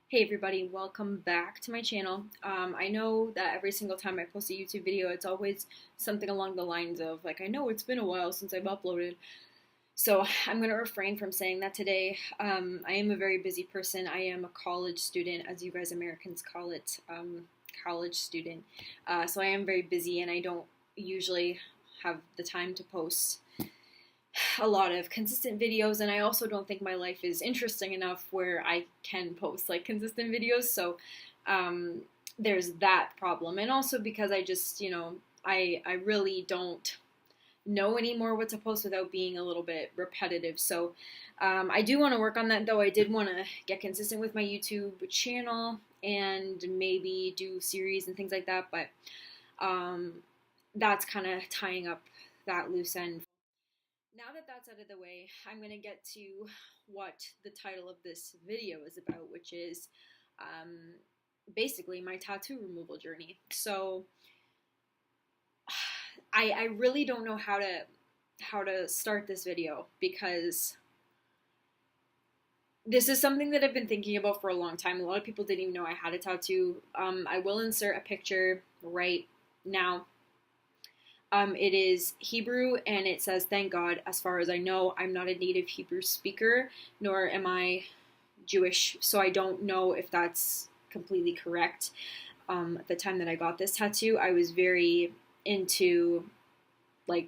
Hey everybody, welcome back to my channel. I know that every single time I post a YouTube video, it's always something along the lines of, like, I know it's been a while since I've uploaded, so I'm going to refrain from saying that today. I am a very busy person. I am a college student, as you guys Americans call it, college student. So I am very busy and I don't usually have the time to post a lot of consistent videos, and I also don't think my life is interesting enough where I can post like consistent videos. So um, there's that problem, and also because I just I really don't know anymore what to post without being a little bit repetitive. So I do want to work on that, though. I did want to get consistent with my YouTube channel and maybe do series and things like that, but um, that's kind of tying up that loose end. Now that that's out of the way, I'm going to get to what the title of this video is about, which is um, basically my tattoo removal journey. So I really don't know how to start this video, because this is something that I've been thinking about for a long time. A lot of people didn't even know I had a tattoo. I will insert a picture right now. It is Hebrew, and it says, "Thank God." As far as I know, I'm not a native Hebrew speaker, nor am I Jewish, so I don't know if that's completely correct. At the time that I got this tattoo, I was very into like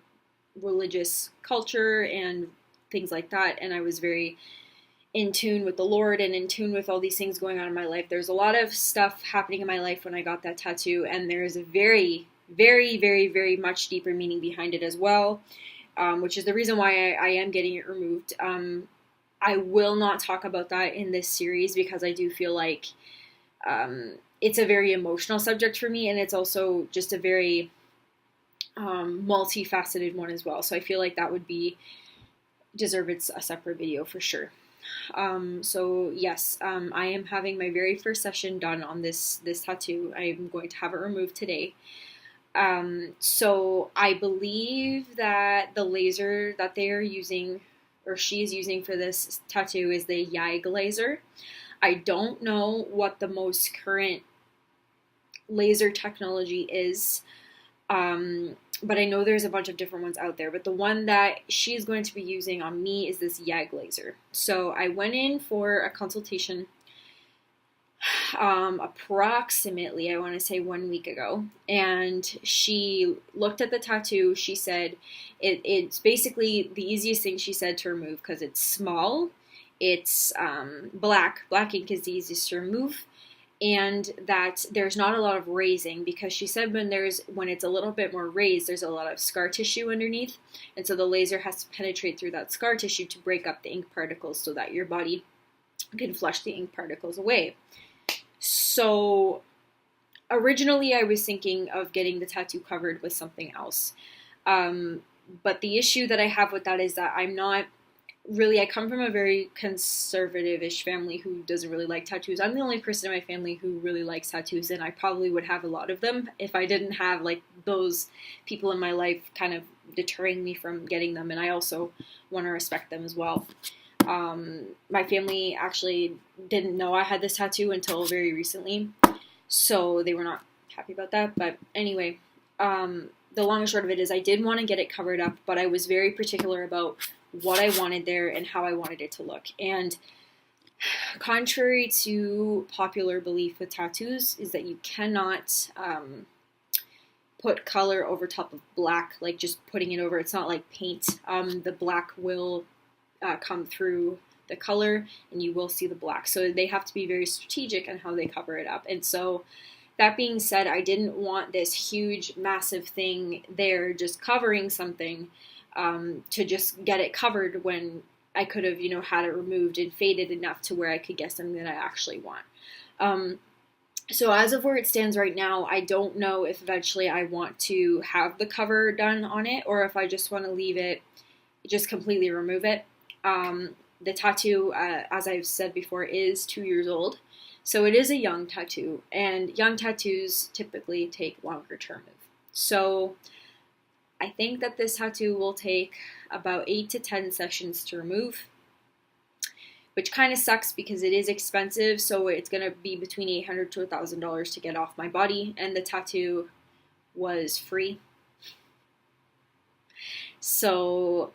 religious culture and things like that, and I was very in tune with the Lord and in tune with all these things going on in my life. There's a lot of stuff happening in my life when I got that tattoo, and there's a very much deeper meaning behind it as well, which is the reason why I am getting it removed. I will not talk about that in this series because I do feel like it's a very emotional subject for me, and it's also just a very multifaceted one as well. So I feel like that would deserve a separate video for sure. So yes, I am having my very first session done on this tattoo. I'm going to have it removed today. So I believe that the laser that they are using, or she's using for this tattoo, is the YAG laser. I don't know what the most current laser technology is, but I know there's a bunch of different ones out there. But the one that she's going to be using on me is this YAG laser. So I went in for a consultation approximately, I want to say 1 week ago, and she looked at the tattoo. She said it's basically the easiest thing, she said, to remove because it's small, it's black ink is the easiest to remove, and that there's not a lot of raising, because she said when it's a little bit more raised, there's a lot of scar tissue underneath, and so the laser has to penetrate through that scar tissue to break up the ink particles so that your body can flush the ink particles away. So originally I was thinking of getting the tattoo covered with something else. But the issue that I have with that is that I come from a very conservative-ish family who doesn't really like tattoos. I'm the only person in my family who really likes tattoos, and I probably would have a lot of them if I didn't have like those people in my life kind of deterring me from getting them, and I also want to respect them as well. My family actually didn't know I had this tattoo until very recently, so they were not happy about that. But anyway, the long and short of it is I did want to get it covered up, but I was very particular about what I wanted there and how I wanted it to look. And contrary to popular belief with tattoos is that you cannot put color over top of black, like just putting it over. It's not like paint. The black will come through the color and you will see the black. So they have to be very strategic on how they cover it up. And so that being said, I didn't want this huge, massive thing there just covering something to just get it covered when I could have, had it removed and faded enough to where I could get something that I actually want. So as of where it stands right now, I don't know if eventually I want to have the cover done on it or if I just want to leave it, just completely remove it. The tattoo, as I've said before, is 2 years old. So it is a young tattoo, and young tattoos typically take longer to remove. So I think that this tattoo will take about 8 to 10 sessions to remove. which kind of sucks because it is expensive. So it's going to be between $800 to $1,000 to get off my body, and the tattoo was free. So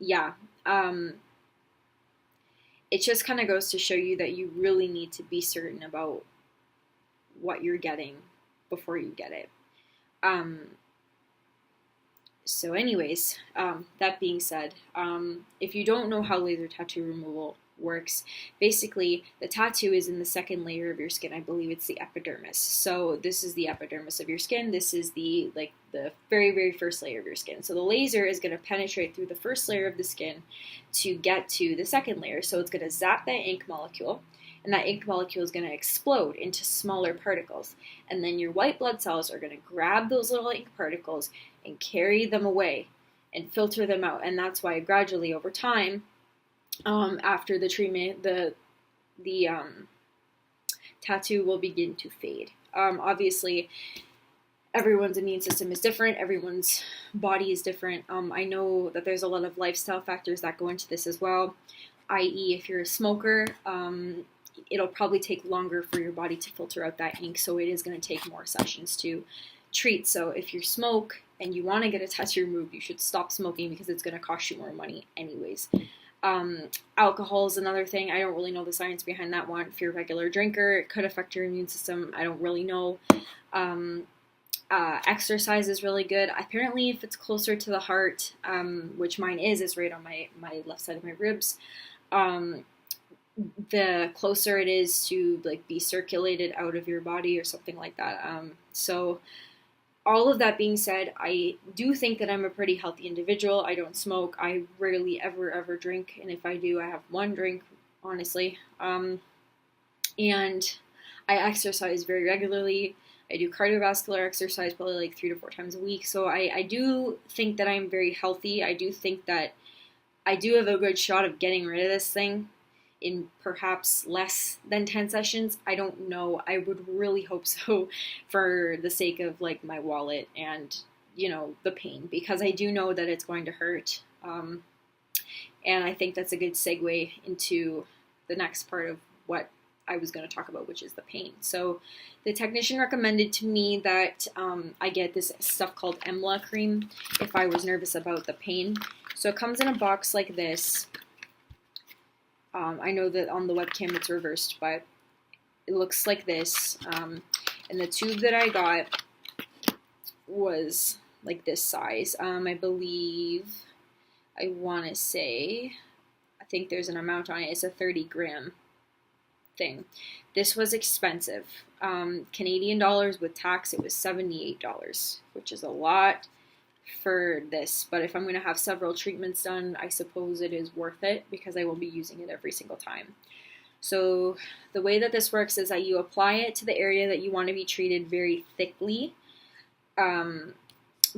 yeah, it just kind of goes to show you that you really need to be certain about what you're getting before you get it. So anyways, that being said, if you don't know how laser tattoo removal works, basically the tattoo is in the second layer of your skin. I believe it's the epidermis. So this is the epidermis of your skin. This is the very, very first layer of your skin. So the laser is going to penetrate through the first layer of the skin to get to the second layer. So it's going to zap that ink molecule, and that ink molecule is going to explode into smaller particles. And then your white blood cells are going to grab those little ink particles and carry them away and filter them out. And that's why gradually over time, after the treatment, the tattoo will begin to fade. Obviously, everyone's immune system is different. Everyone's body is different. I know that there's a lot of lifestyle factors that go into this as well, i.e. if you're a smoker, it'll probably take longer for your body to filter out that ink, so it is going to take more sessions to treat. So if you smoke and you want to get a tattoo removed, you should stop smoking because it's going to cost you more money anyways. Alcohol is another thing. I don't really know the science behind that one. If you're a regular drinker, it could affect your immune system. I don't really know. Exercise is really good. Apparently, if it's closer to the heart, which mine is right on my left side of my ribs, the closer it is to like be circulated out of your body or something like that. So all of that being said, I do think that I'm a pretty healthy individual. I don't smoke. I rarely ever drink, and if I do, I have one drink, honestly. And I exercise very regularly. I do cardiovascular exercise probably like 3 to 4 times a week. So I do think that I'm very healthy. I do think that I do have a good shot of getting rid of this thing in perhaps less than 10 sessions. I don't know. I would really hope so for the sake of like my wallet and, you know, the pain, because I do know that it's going to hurt. And I think that's a good segue into the next part of what I was going to talk about, which is the pain. So the technician recommended to me that I get this stuff called EMLA cream if I was nervous about the pain. So it comes in a box like this. I know that on the webcam it's reversed, but it looks like this. And the tube that I got was like this size. I believe, I think there's an amount on it. It's a 30 gram thing. This was expensive. Canadian dollars with tax, it was $78, which is a lot for this, but if I'm going to have several treatments done, I suppose it is worth it because I will be using it every single time. So the way that this works is that you apply it to the area that you want to be treated very thickly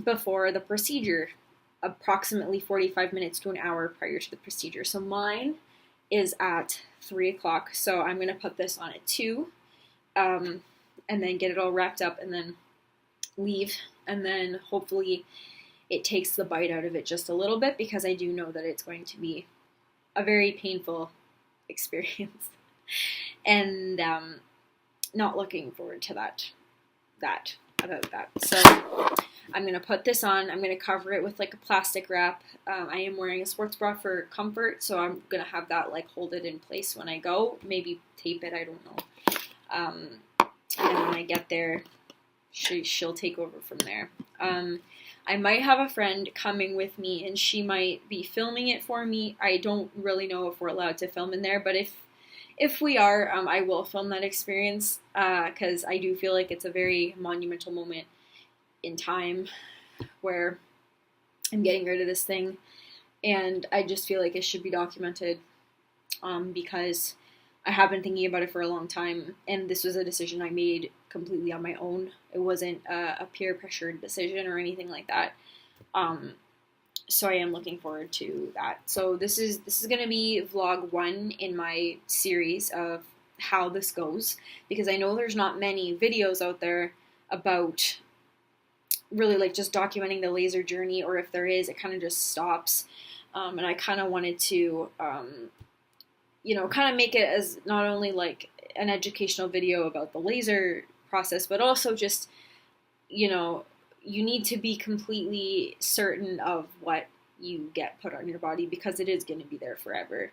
before the procedure, approximately 45 minutes to an hour prior to the procedure. So mine is at 3 o'clock, so I'm going to put this on at 2 and then get it all wrapped up and then leave, and then hopefully it takes the bite out of it just a little bit, because I do know that it's going to be a very painful experience, and not looking forward to that. So I'm going to put this on. I'm going to cover it with like a plastic wrap. I am wearing a sports bra for comfort, so I'm going to have that like hold it in place when I go. Maybe tape it, I don't know. And then when I get there, she'll take over from there. I might have a friend coming with me, and she might be filming it for me. I don't really know if we're allowed to film in there, but if we are, I will film that experience, because I do feel like it's a very monumental moment in time where I'm getting rid of this thing, and I just feel like it should be documented, because I have been thinking about it for a long time, and this was a decision I made completely on my own. It wasn't a peer pressured decision or anything like that. So I am looking forward to that. So this is going to be vlog 1 in my series of how this goes, because I know there's not many videos out there about really like just documenting the laser journey, or if there is, it kind of just stops. And I kind of wanted to kind of make it as not only like an educational video about the laser process, but also just, you need to be completely certain of what you get put on your body because it is going to be there forever.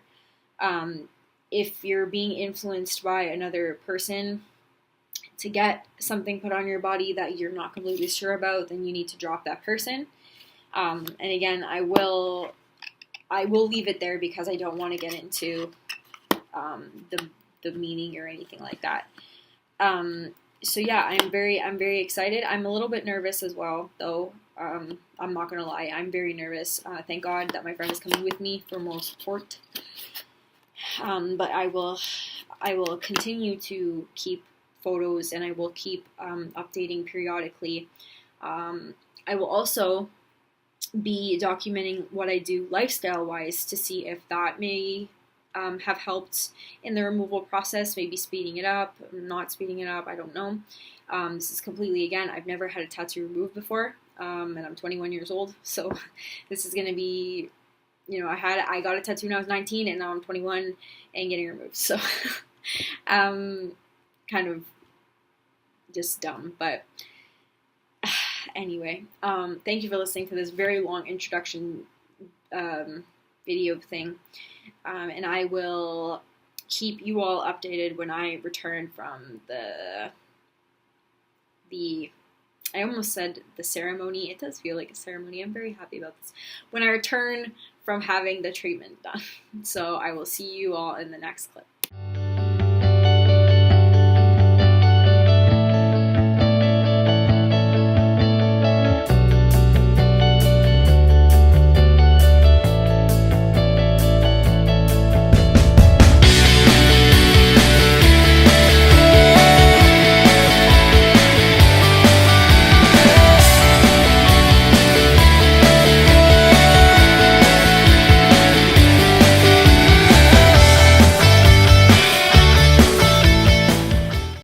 If you're being influenced by another person to get something put on your body that you're not completely sure about, then you need to drop that person. And again, I will leave it there because I don't want to get into the meaning or anything like that. So yeah, I'm very excited. I'm a little bit nervous as well, though. I'm not gonna lie, I'm very nervous. Thank God that my friend is coming with me for more support. But I will continue to keep photos, and I will keep updating periodically. I will also be documenting what I do lifestyle-wise to see if that may have helped in the removal process, maybe speeding it up, not speeding it up, I don't know. This is completely, again, I've never had a tattoo removed before, and I'm 21 years old, so this is going to be, I got a tattoo when I was 19, and now I'm 21 and getting removed, so kind of just dumb, but anyway, thank you for listening to this very long introduction video thing, and I will keep you all updated when I return from I almost said the ceremony. It does feel like a ceremony. I'm very happy about this. When I return from having the treatment done. So I will see you all in the next clip.